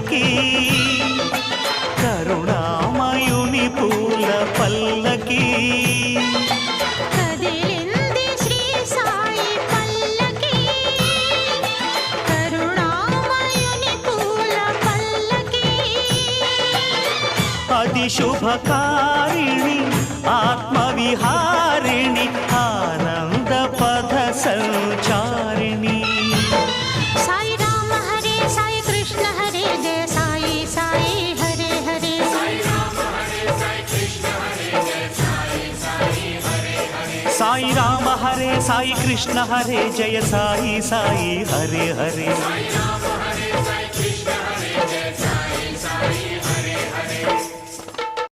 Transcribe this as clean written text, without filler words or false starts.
పల్లకి కరుణామయుని పూల పల్లకి కదిలింది శ్రీ సాయి పల్లకి కరుణామయుని పూల పల్లకి అది శుభకారిణి ఆత్మవిహారిణి ఆనంద పథ సంచారిణి సాయి రామ హరే సాయి కృష్ణ హరే జయ సాయి సాయి హరే హరే సాయి రామ హరే సాయి కృష్ణ హరే జయ సాయి సాయి హరే హరే సాయి రామ హరే సాయి కృష్ణ హరే జయ సాయి సాయి హరే హరే సాయి రామ